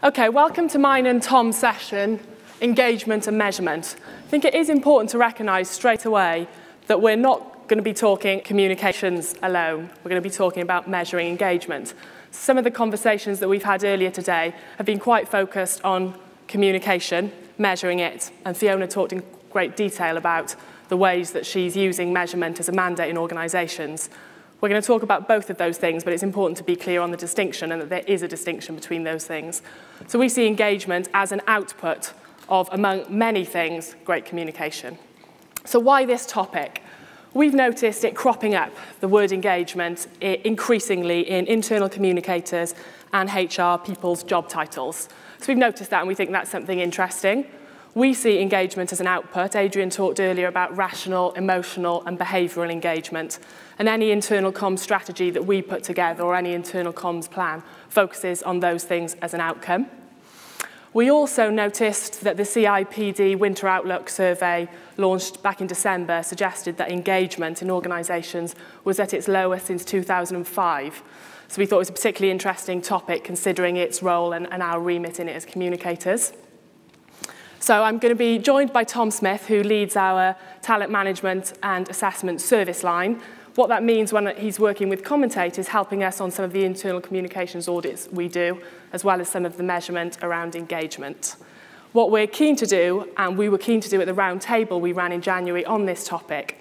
Okay, welcome to mine and Tom's session, engagement and measurement. I think it is important to recognise straight away that we're not going to be talking communications alone. We're going to be talking about measuring engagement. Some of the conversations that we've had earlier today have been quite focused on communication, measuring it, and Fiona talked in great detail about the ways that she's using measurement as a mandate in organisations. We're going to talk about both of those things, but it's important to be clear on the distinction and that there is a distinction between those things. So we see engagement as an output of, among many things, great communication. So why this topic? We've noticed it cropping up, the word engagement, increasingly in internal communicators and HR people's job titles. So we've noticed that and we think that's something interesting. We see engagement as an output. Adrian talked earlier about rational, emotional, and behavioural engagement. And any internal comms strategy that we put together or any internal comms plan focuses on those things as an outcome. We also noticed that the CIPD Winter Outlook survey launched back in December suggested that engagement in organisations was at its lowest since 2005. So we thought it was a particularly interesting topic considering its role and our remit in it as communicators. So I'm going to be joined by Tom Smith, who leads our talent management and assessment service line. What that means when he's working with Comment8 is helping us on some of the internal communications audits we do, as well as some of the measurement around engagement. What we're keen to do, and we were keen to do at the round table we ran in January on this topic,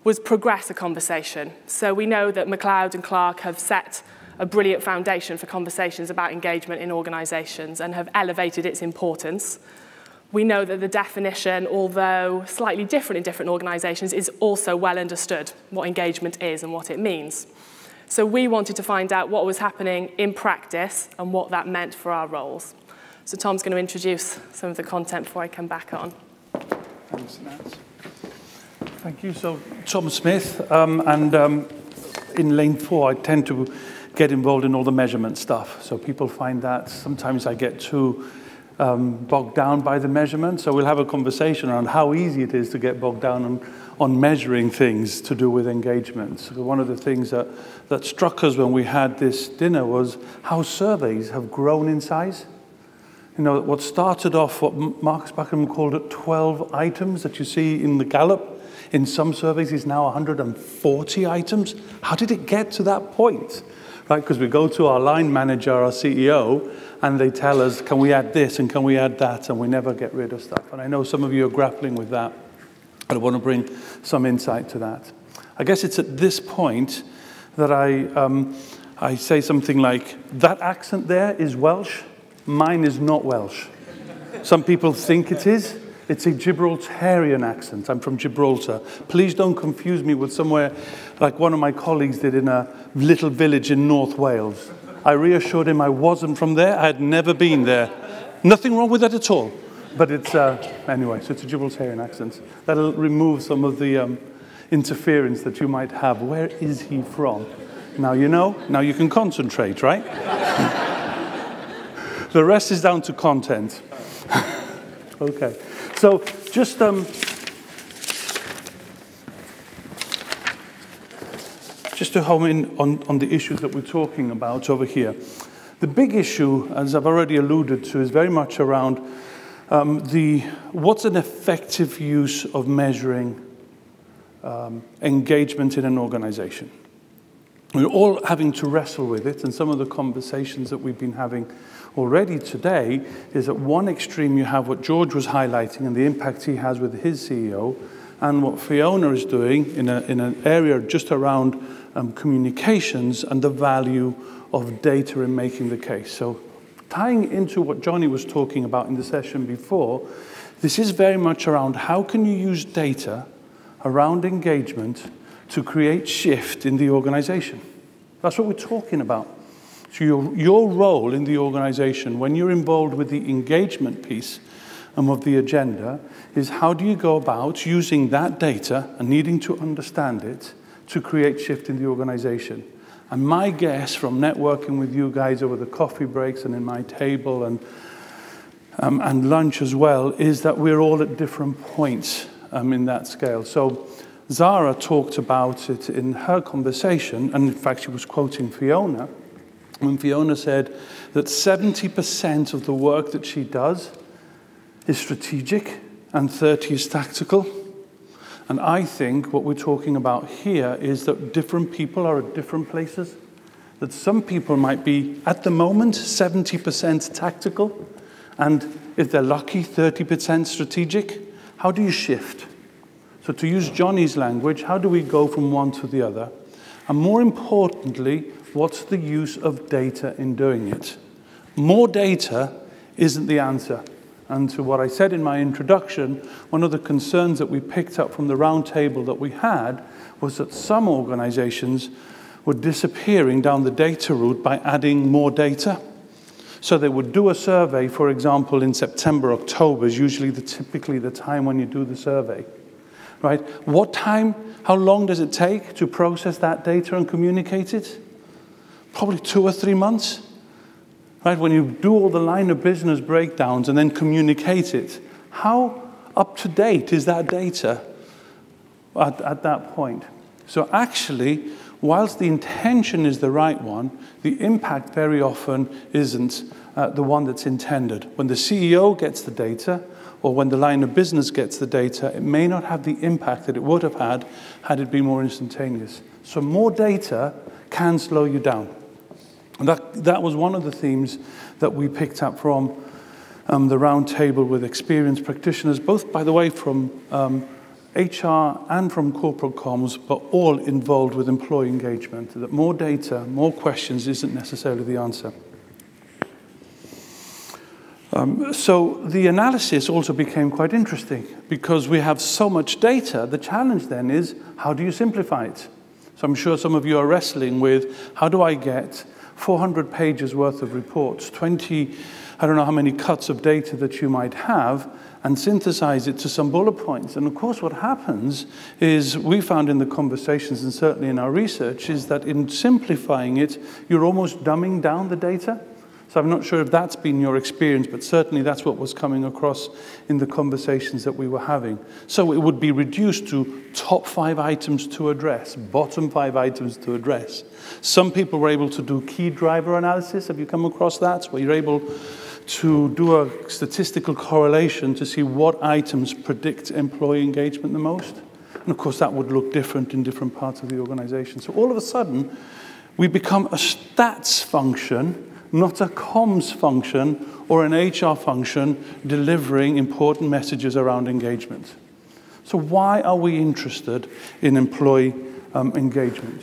was progress a conversation. So we know that McLeod and Clark have set a brilliant foundation for conversations about engagement in organisations and have elevated its importance. We know that the definition, although slightly different in different organisations, is also well understood, what engagement is and what it means. So we wanted to find out what was happening in practice and what that meant for our roles. So Tom's going to introduce some of the content before I come back on. Thanks, Nat. Thank you. So Tom Smith, in lane 4, I tend to get involved in all the measurement stuff. So people find that sometimes I get too bogged down by the measurement. So we'll have a conversation around how easy it is to get bogged down on measuring things to do with engagement. So one of the things that struck us when we had this dinner was how surveys have grown in size. You know, what started off, what Marcus Buckingham called it 12 items that you see in the Gallup, in some surveys is now 140 items. How did it get to that point? Right, because we go to our line manager, our CEO, and they tell us, can we add this and can we add that? And we never get rid of stuff. And I know some of you are grappling with that. I want to bring some insight to that. I guess it's at this point that I say something like, that accent there is Welsh. Mine is not Welsh. Some people think it is. It's a Gibraltarian accent. I'm from Gibraltar. Please don't confuse me with somewhere like one of my colleagues did in a little village in North Wales. I reassured him I wasn't from there. I had never been there. Nothing wrong with that at all. But it's, anyway, so it's a Gibraltarian accent. That'll remove some of the interference that you might have. Where is he from? Now you know. Now you can concentrate, right? The rest is down to content. Okay. So just to home in on the issues that we're talking about over here. The big issue, as I've already alluded to, is very much around what's an effective use of measuring engagement in an organization. We're all having to wrestle with it, and some of the conversations that we've been having already today is at one extreme you have what George was highlighting and the impact he has with his CEO, and what Fiona is doing in an area just around communications and the value of data in making the case. So tying into what Johnny was talking about in the session before, this is very much around how can you use data around engagement to create shift in the organization. That's what we're talking about. So your role in the organization, when you're involved with the engagement piece of the agenda, is how do you go about using that data and needing to understand it to create shift in the organization. And my guess from networking with you guys over the coffee breaks and in my table and lunch as well is that we're all at different points in that scale. So Zara talked about it in her conversation, and in fact she was quoting Fiona, when Fiona said that 70% of the work that she does is strategic and 30 is tactical. And I think what we're talking about here is that different people are at different places. That some people might be, at the moment, 70% tactical, and if they're lucky, 30% strategic. How do you shift? So to use Johnny's language, how do we go from one to the other? And more importantly, what's the use of data in doing it? More data isn't the answer. And to what I said in my introduction, one of the concerns that we picked up from the roundtable that we had was that some organizations were disappearing down the data route by adding more data. So they would do a survey, for example, in September, October is usually typically the time when you do the survey, right? What time, how long does it take to process that data and communicate it? Probably 2 or 3 months, right? When you do all the line of business breakdowns and then communicate it, how up to date is that data at that point? So actually, whilst the intention is the right one, the impact very often isn't the one that's intended. When the CEO gets the data, or when the line of business gets the data, it may not have the impact that it would have had it been more instantaneous. So more data can slow you down. And that was one of the themes that we picked up from the roundtable with experienced practitioners, both, by the way, from HR and from corporate comms, but all involved with employee engagement, that more data, more questions isn't necessarily the answer. So the analysis also became quite interesting because we have so much data. The challenge then is, how do you simplify it? So I'm sure some of you are wrestling with, how do I get 400 pages worth of reports, 20, I don't know how many cuts of data that you might have, and synthesize it to some bullet points. And of course what happens is, we found in the conversations and certainly in our research, is that in simplifying it, you're almost dumbing down the data. So I'm not sure if that's been your experience, but certainly that's what was coming across in the conversations that we were having. So it would be reduced to top 5 items to address, bottom 5 items to address. Some people were able to do key driver analysis. Have you come across that? Where you're able to do a statistical correlation to see what items predict employee engagement the most. And of course, that would look different in different parts of the organization. So all of a sudden, we become a stats function, not a comms function or an HR function delivering important messages around engagement. So why are we interested in employee engagement?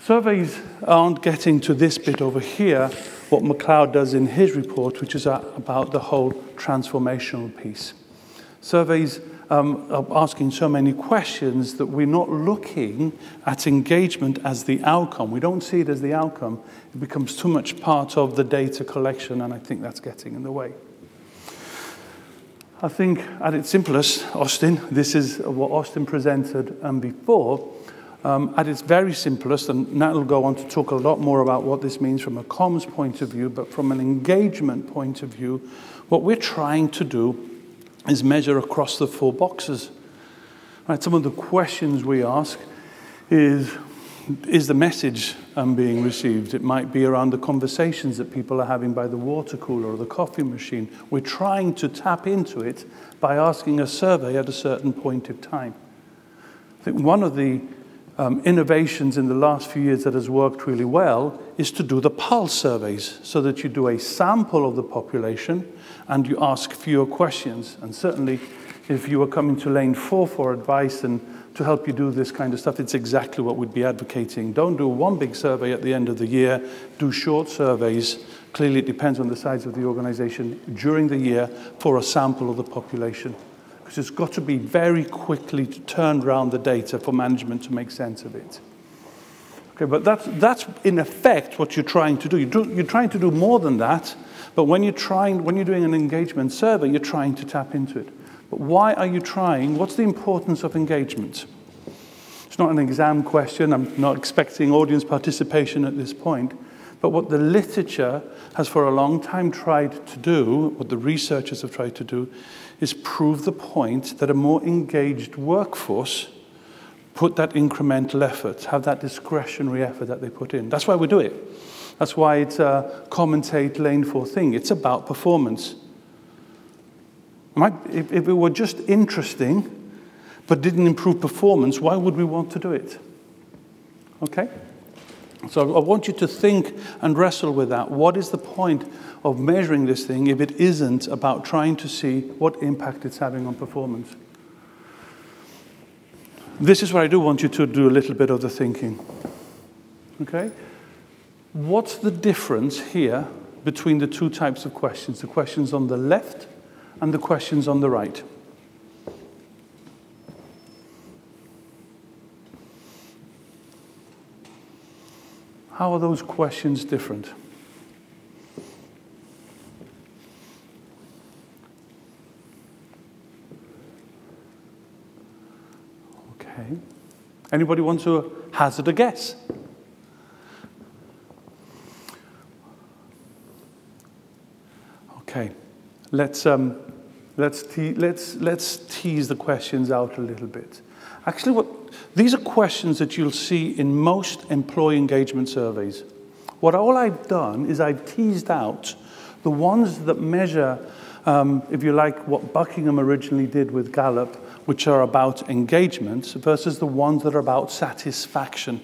Surveys aren't getting to this bit over here, what McLeod does in his report, which is about the whole transformational piece. Surveys are asking so many questions that we're not looking at engagement as the outcome. We don't see it as the outcome. It becomes too much part of the data collection, and I think that's getting in the way. I think at its simplest, Austin, this is what Austin presented before. At its very simplest, and Nat will go on to talk a lot more about what this means from a comms point of view, but from an engagement point of view, what we're trying to do is measure across the 4 boxes. Right, some of the questions we ask is the message being received? It might be around the conversations that people are having by the water cooler or the coffee machine. We're trying to tap into it by asking a survey at a certain point of time. I think one of the innovations in the last few years that has worked really well is to do the pulse surveys, so that you do a sample of the population and you ask fewer questions. And certainly, if you were coming to lane 4 for advice and to help you do this kind of stuff, it's exactly what we'd be advocating. Don't do one big survey at the end of the year, do short surveys. Clearly, it depends on the size of the organization during the year for a sample of the population. Because it's got to be very quickly to turn around the data for management to make sense of it. Okay, but that's in effect what you're trying to do. You're trying to do more than that, but when you're doing an engagement survey, you're trying to tap into it. But why are you trying? What's the importance of engagement? It's not an exam question. I'm not expecting audience participation at this point. But what the literature has for a long time tried to do, what the researchers have tried to do, is prove the point that a more engaged workforce put that incremental effort, have that discretionary effort that they put in. That's why we do it. That's why it's a Comment8 Lane 4 thing. It's about performance. If it were just interesting, but didn't improve performance, why would we want to do it? Okay? So I want you to think and wrestle with that. What is the point of measuring this thing if it isn't about trying to see what impact it's having on performance? This is where I do want you to do a little bit of the thinking. Okay? What's the difference here between the two types of questions? The questions on the left and the questions on the right. How are those questions different? Okay. Anybody want to hazard a guess? Okay. Let's tease the questions out a little bit. Actually, these are questions that you'll see in most employee engagement surveys. All I've done is I've teased out the ones that measure, if you like, what Buckingham originally did with Gallup, which are about engagement, versus the ones that are about satisfaction.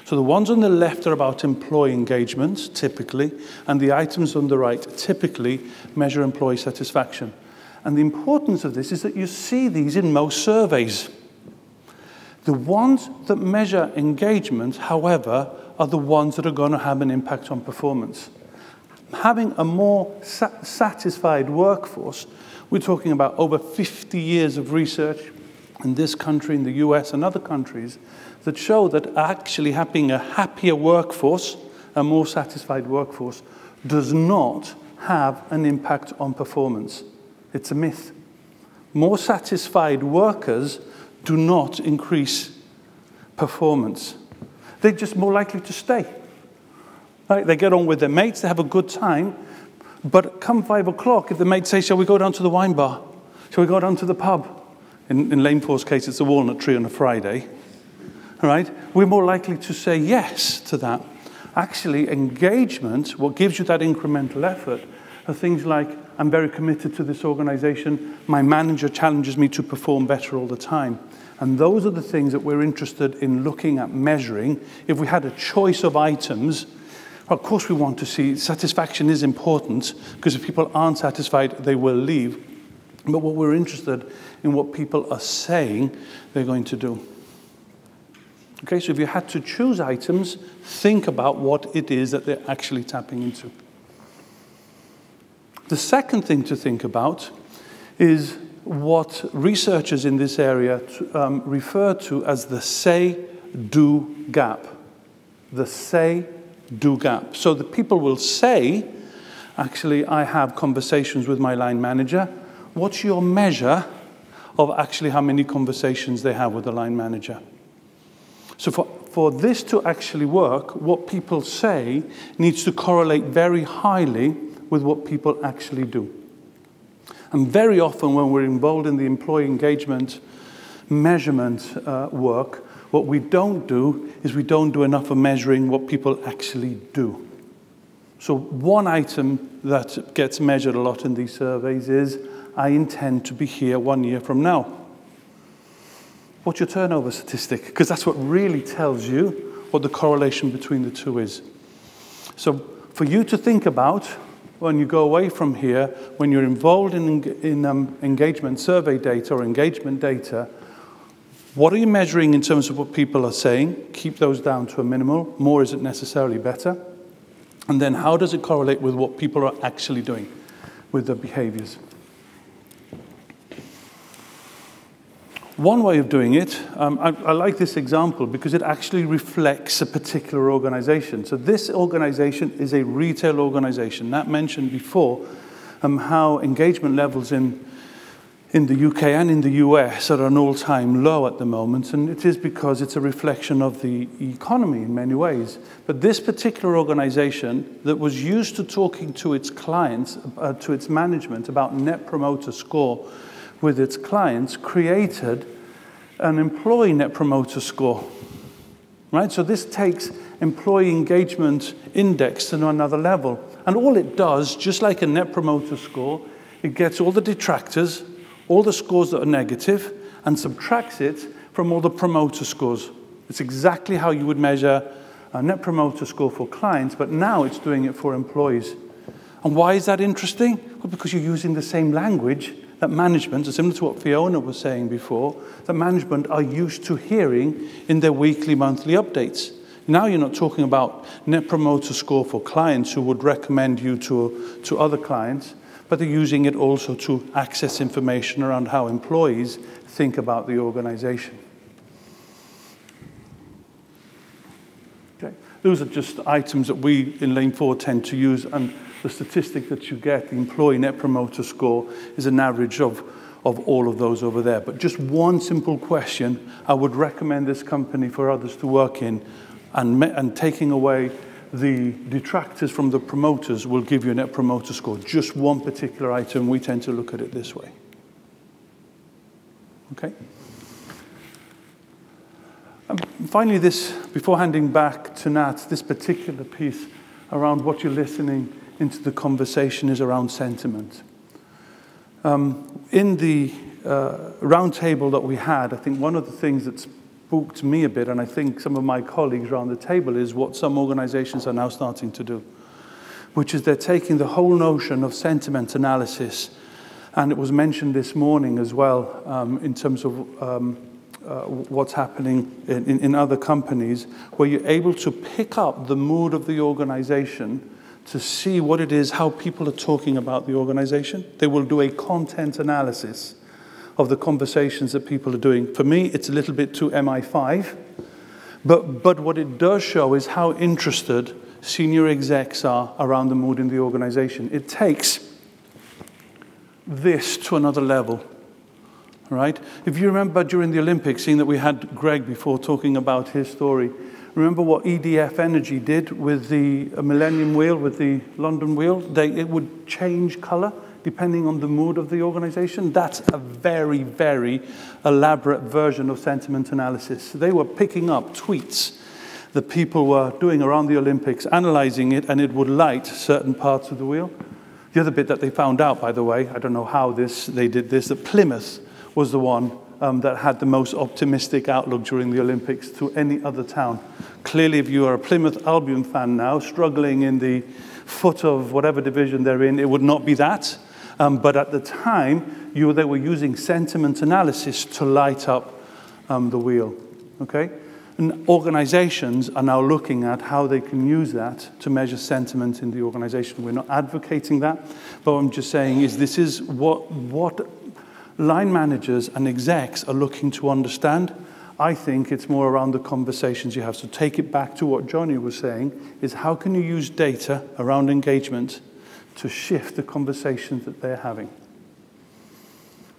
So the ones on the left are about employee engagement, typically, and the items on the right typically measure employee satisfaction. And the importance of this is that you see these in most surveys. The ones that measure engagement, however, are the ones that are going to have an impact on performance. Having a more satisfied workforce, we're talking about over 50 years of research in this country, in the US and other countries, that show that actually having a happier workforce, a more satisfied workforce, does not have an impact on performance. It's a myth. More satisfied workers do not increase performance. They're just more likely to stay. Right? They get on with their mates, they have a good time, but come 5 o'clock, if the mate says, shall we go down to the wine bar? Shall we go down to the pub? In Lane 4's case, it's a walnut tree on a Friday. All right? We're more likely to say yes to that. Actually, engagement, what gives you that incremental effort, are things like, I'm very committed to this organization, my manager challenges me to perform better all the time. And those are the things that we're interested in looking at measuring. If we had a choice of items, of course we want to see satisfaction is important, because if people aren't satisfied, they will leave. But what we're interested in what people are saying they're going to do. Okay, so if you had to choose items, think about what it is that they're actually tapping into. The second thing to think about is what researchers in this area refer to as the say-do gap. The say-do gap. So the people will say, actually, I have conversations with my line manager. What's your measure of actually how many conversations they have with the line manager? So for this to actually work, what people say needs to correlate very highly with what people actually do. And very often when we're involved in the employee engagement measurement work, what we don't do is we don't do enough of measuring what people actually do. So one item that gets measured a lot in these surveys is, I intend to be here 1 year from now. What's your turnover statistic? Because that's what really tells you what the correlation between the two is. So for you to think about, when you go away from here, when you're involved in engagement survey data or engagement data, what are you measuring in terms of what people are saying? Keep those down to a minimal. More isn't necessarily better. And then how does it correlate with what people are actually doing with their behaviors? One way of doing it, I like this example because it actually reflects a particular organization. So this organization is a retail organization. Nat mentioned before how engagement levels in the UK and in the US are at an all-time low at the moment, and it is because it's a reflection of the economy in many ways. But this particular organization that was used to talking to its clients, to its management about Net Promoter Score with its clients, created an employee Net Promoter Score, right? So this takes employee engagement index to another level. And all it does, just like a Net Promoter Score, it gets all the detractors, all the scores that are negative, and subtracts it from all the promoter scores. It's exactly how you would measure a Net Promoter Score for clients, but now it's doing it for employees. And why is that interesting? Well, because you're using the same language that management, similar to what Fiona was saying before, that management are used to hearing in their weekly, monthly updates. Now you're not talking about Net Promoter Score for clients who would recommend you to other clients, but they're using it also to access information around how employees think about the organization. Okay. Those are just items that we in Lane 4 tend to use, and the statistic that you get, the employee Net Promoter Score, is an average of all of those over there. But just one simple question, I would recommend this company for others to work in, and taking away the detractors from the promoters will give you a Net Promoter Score. Just one particular item, we tend to look at it this way. Okay? And finally, this, before handing back to Nat, this particular piece around what you're listening into the conversation is around sentiment. In the roundtable that we had, I think one of the things that spooked me a bit, and I think some of my colleagues around the table, is what some organizations are now starting to do, which is they're taking the whole notion of sentiment analysis, and it was mentioned this morning as well in terms of what's happening in other companies, where you're able to pick up the mood of the organization to see what it is, how people are talking about the organization. They will do a content analysis of the conversations that people are doing. For me, it's a little bit too MI5, but what it does show is how interested senior execs are around the mood in the organization. It takes this to another level, right? If you remember during the Olympics, seeing that we had Greg before talking about his story, remember what EDF Energy did with the Millennium Wheel, with the London Wheel? It would change color depending on the mood of the organization. That's a very, very elaborate version of sentiment analysis. They were picking up tweets that people were doing around the Olympics, analyzing it, and it would light certain parts of the wheel. The other bit that they found out, by the way, I don't know how they did this, that Plymouth was the one that had the most optimistic outlook during the Olympics to any other town. Clearly, if you are a Plymouth Albion fan now, struggling in the foot of whatever division they're in, it would not be that. But at the time, they were using sentiment analysis to light up the wheel. Okay? And organizations are now looking at how they can use that to measure sentiment in the organization. We're not advocating that, but what I'm just saying is this is what line managers and execs are looking to understand. I think it's more around the conversations you have. So take it back to what Johnny was saying, is how can you use data around engagement to shift the conversations that they're having.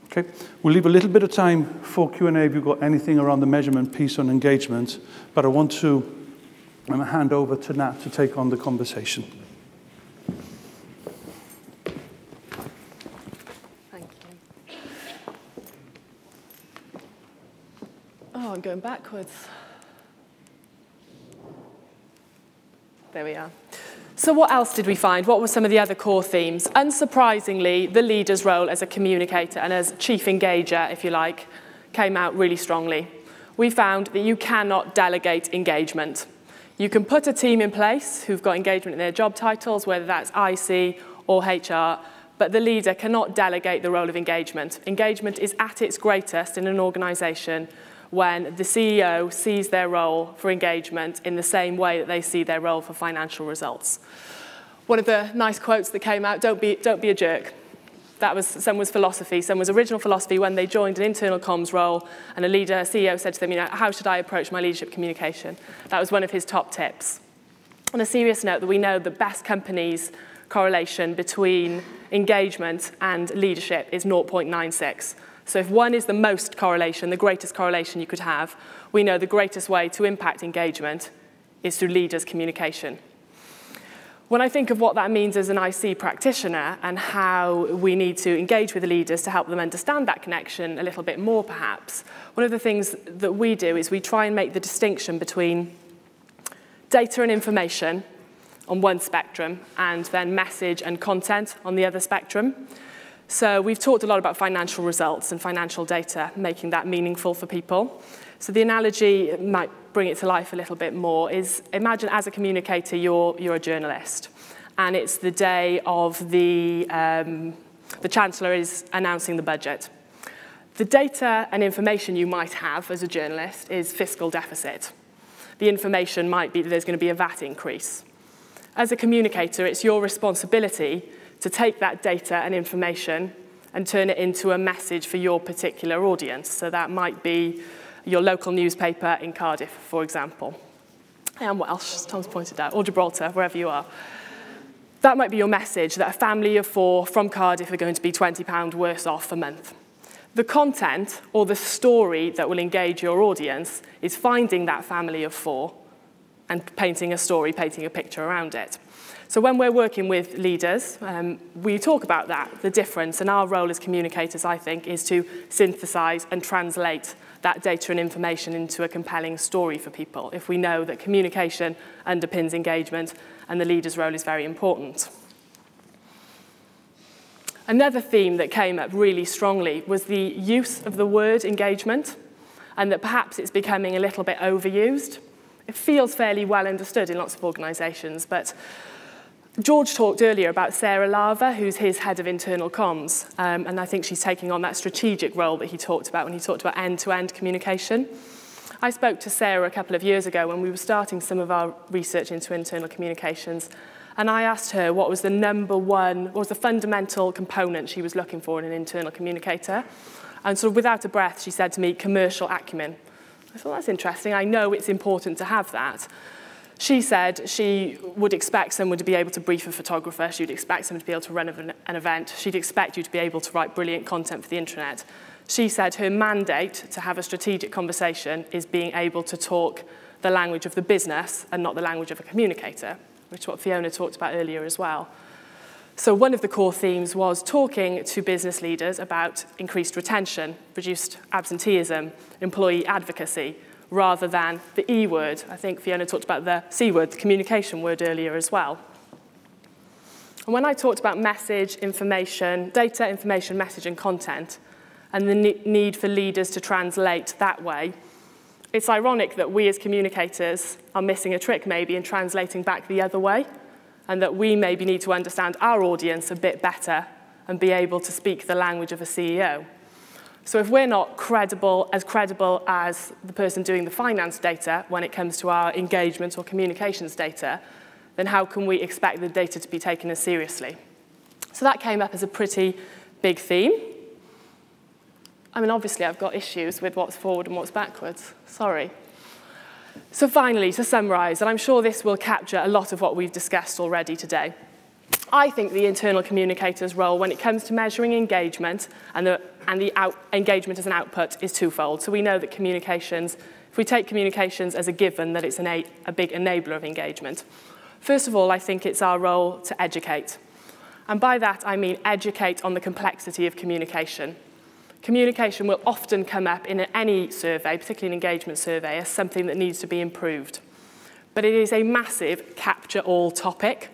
Okay, we'll leave a little bit of time for Q&A if you've got anything around the measurement piece on engagement, but I want to hand over to Nat to take on the conversation. Thank you. Oh, I'm going backwards. There we are. So what else did we find? What were some of the other core themes? Unsurprisingly, the leader's role as a communicator and as chief engager, if you like, came out really strongly. We found that you cannot delegate engagement. You can put a team in place who've got engagement in their job titles, whether that's IC or HR, but the leader cannot delegate the role of engagement. Engagement is at its greatest in an organization when the CEO sees their role for engagement in the same way that they see their role for financial results. One of the nice quotes that came out, don't be a jerk. That was, some was philosophy, some was original philosophy when they joined an internal comms role and a CEO said to them, how should I approach my leadership communication? That was one of his top tips. On a serious note, that we know the best companies' correlation between engagement and leadership is 0.96. So if one is the most correlation, the greatest correlation you could have, we know the greatest way to impact engagement is through leaders' communication. When I think of what that means as an IC practitioner and how we need to engage with the leaders to help them understand that connection a little bit more perhaps, one of the things that we do is we try and make the distinction between data and information on one spectrum, and then message and content on the other spectrum. So we've talked a lot about financial results and financial data, making that meaningful for people. So the analogy might bring it to life a little bit more is, imagine as a communicator, you're a journalist, and it's the day of the Chancellor is announcing the budget. The data and information you might have as a journalist is fiscal deficit. The information might be that there's going to be a VAT increase. As a communicator, it's your responsibility to take that data and information and turn it into a message for your particular audience. So that might be your local newspaper in Cardiff, for example. I am Welsh, as Tom's pointed out, or Gibraltar, wherever you are. That might be your message, that a family of 4 from Cardiff are going to be £20 worse off a month. The content or the story that will engage your audience is finding that family of 4 and painting a story, painting a picture around it. So when we're working with leaders, we talk about that, the difference, and our role as communicators, I think, is to synthesize and translate that data and information into a compelling story for people, if we know that communication underpins engagement and the leader's role is very important. Another theme that came up really strongly was the use of the word engagement, and that perhaps it's becoming a little bit overused. It feels fairly well understood in lots of organisations, but George talked earlier about Sarah Lava, who's his head of internal comms, and I think she's taking on that strategic role that he talked about when he talked about end-to-end communication. I spoke to Sarah a couple of years ago when we were starting some of our research into internal communications, and I asked her what was what was the fundamental component she was looking for in an internal communicator. And sort of without a breath, she said to me, commercial acumen. I thought, that's interesting. I know it's important to have that. She said she would expect someone to be able to brief a photographer. She would expect someone to be able to run an event. She'd expect you to be able to write brilliant content for the internet. She said her mandate to have a strategic conversation is being able to talk the language of the business and not the language of a communicator, which is what Fiona talked about earlier as well. So one of the core themes was talking to business leaders about increased retention, reduced absenteeism, employee advocacy, rather than the E word. I think Fiona talked about the C word, the communication word earlier as well. And when I talked about message, information, data, information, message, and content, and the need for leaders to translate that way, it's ironic that we as communicators are missing a trick maybe in translating back the other way, and that we maybe need to understand our audience a bit better and be able to speak the language of a CEO. So if we're not credible as the person doing the finance data when it comes to our engagement or communications data, then how can we expect the data to be taken as seriously? So that came up as a pretty big theme. I mean, obviously, I've got issues with what's forward and what's backwards. Sorry. So finally, to summarise, and I'm sure this will capture a lot of what we've discussed already today, I think the internal communicator's role when it comes to measuring engagement and the engagement as an output is twofold. So we know that communications, if we take communications as a given, that it's a big enabler of engagement. First of all, I think it's our role to educate. And by that, I mean educate on the complexity of communication. Communication will often come up in any survey, particularly an engagement survey, as something that needs to be improved. But it is a massive capture-all topic.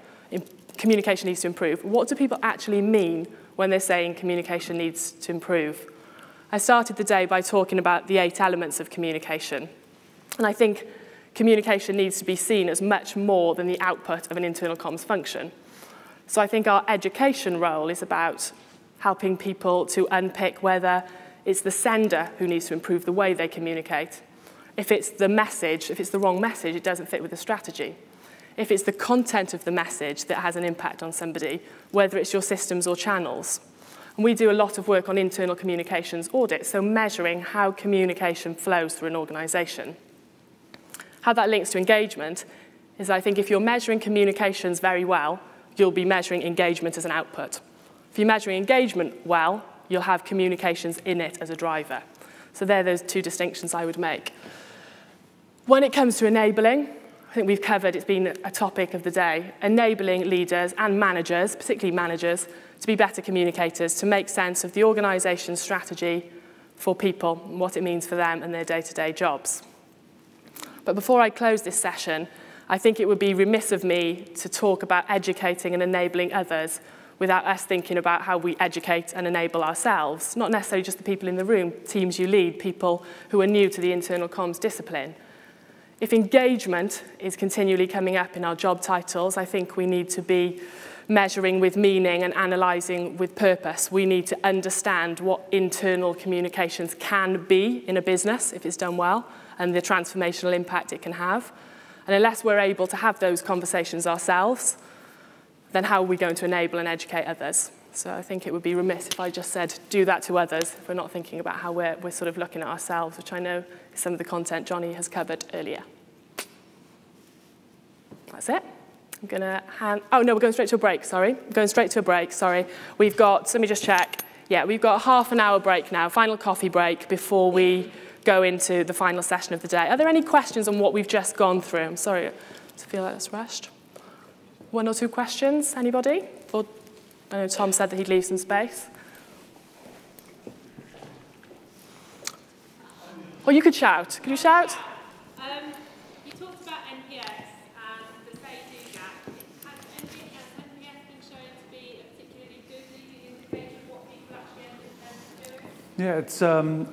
Communication needs to improve. What do people actually mean when they're saying communication needs to improve? I started the day by talking about the 8 elements of communication. And I think communication needs to be seen as much more than the output of an internal comms function. So I think our education role is about helping people to unpick whether it's the sender who needs to improve the way they communicate. If it's the message, if it's the wrong message, it doesn't fit with the strategy. If it's the content of the message that has an impact on somebody, whether it's your systems or channels. And we do a lot of work on internal communications audits, so measuring how communication flows through an organisation. How that links to engagement is, I think, if you're measuring communications very well, you'll be measuring engagement as an output. If you're measuring engagement well, you'll have communications in it as a driver. So they're those 2 distinctions I would make. When it comes to enabling, I think we've covered, it's been a topic of the day, enabling leaders and managers, particularly managers, to be better communicators, to make sense of the organisation's strategy for people and what it means for them and their day-to-day jobs. But before I close this session, I think it would be remiss of me to talk about educating and enabling others without us thinking about how we educate and enable ourselves, not necessarily just the people in the room, teams you lead, people who are new to the internal comms discipline. If engagement is continually coming up in our job titles, I think we need to be measuring with meaning and analysing with purpose. We need to understand what internal communications can be in a business if it's done well and the transformational impact it can have. And unless we're able to have those conversations ourselves, then how are we going to enable and educate others? So I think it would be remiss if I just said, do that to others, if we're not thinking about how we're sort of looking at ourselves, which I know is some of the content Johnny has covered earlier. That's it. I'm going to hand... Oh, no, we're going straight to a break, sorry. We're going straight to a break, sorry. We've got... Let me just check. Yeah, we've got a half-an-hour break now, final coffee break before we go into the final session of the day. Are there any questions on what we've just gone through? I'm sorry to feel like that's rushed. One or two questions, anybody? Or, I know Tom said that he'd leave some space. Or you could shout. Could you shout? You talked about NPS and the say-do gap. Has NPS been shown to be a particularly good leading indicator of what people actually end up doing? Yeah, it's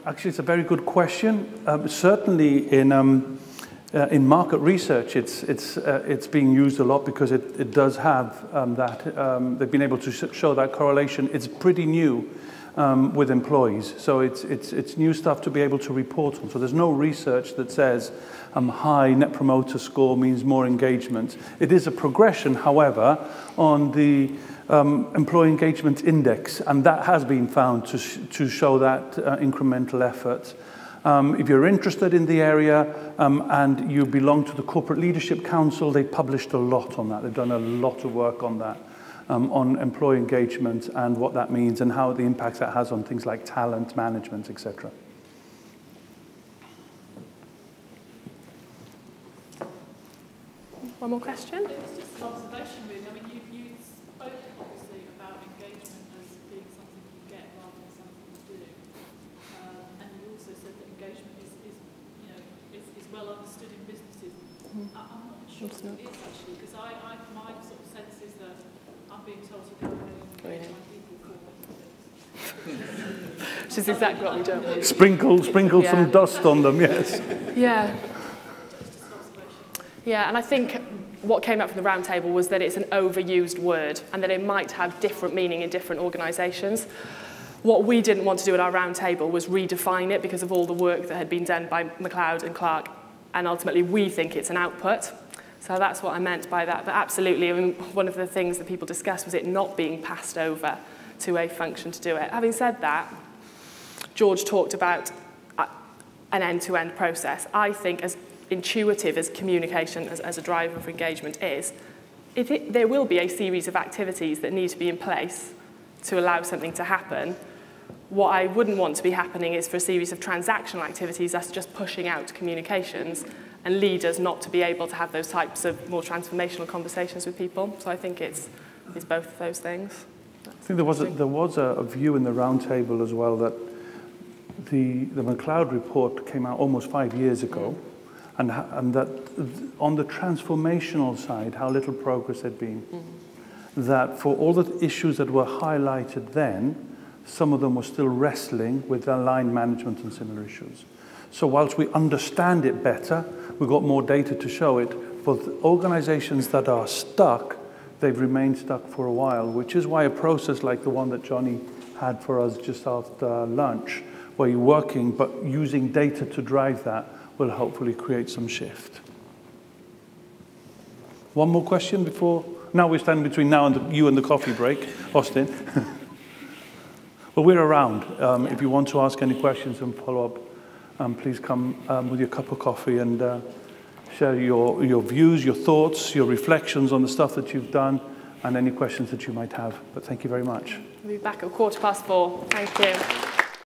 actually it's a very good question. Certainly in market research, it's being used a lot because it does have they've been able to show that correlation. It's pretty new with employees, so it's new stuff to be able to report on. So there's no research that says high net promoter score means more engagement. It is a progression, however, on the employee engagement index, and that has been found to show that incremental effort. If you're interested in the area and you belong to the Corporate Leadership Council, they published a lot on that. They've done a lot of work on that, on employee engagement and what that means and how the impacts that has on things like talent management, etc. One more question? It was just an observation, really. I mean, you spoke, obviously, about engagement as being something you get rather than something you do. And you also said that engagement is well understood in businesses. I'm not sure it is, actually, because my sort of sense is that I'm being told to go away and engage my people for Which is exactly what we do. Sprinkle some dust on them, yes. Yeah. Yeah, and I think what came up from the roundtable was that it's an overused word and that it might have different meaning in different organisations. What we didn't want to do at our roundtable was redefine it because of all the work that had been done by McLeod and Clark, and ultimately we think it's an output. So that's what I meant by that. But absolutely, I mean, one of the things that people discussed was it not being passed over to a function to do it. Having said that, George talked about an end-to-end process. I think as intuitive as communication as a driver for engagement is, there will be a series of activities that need to be in place to allow something to happen. What I wouldn't want to be happening is for a series of transactional activities, that's just pushing out communications and leaders not to be able to have those types of more transformational conversations with people. So I think it's both of those things. I think there was a view in the roundtable as well that the McLeod report came out almost 5 years ago, and that on the transformational side, how little progress had been. That for all the issues that were highlighted then, some of them were still wrestling with line management and similar issues. So whilst we understand it better, we've got more data to show it, for organizations that are stuck, they've remained stuck for a while, which is why a process like the one that Johnny had for us just after lunch, where you're working but using data to drive that, will hopefully create some shift. One more question before... Now we're standing between now and you and the coffee break, Austin. Well, we're around. If you want to ask any questions and follow up, please come with your cup of coffee and share your views, your thoughts, your reflections on the stuff that you've done, and any questions that you might have. But thank you very much. We'll be back at 4:15. Thank you.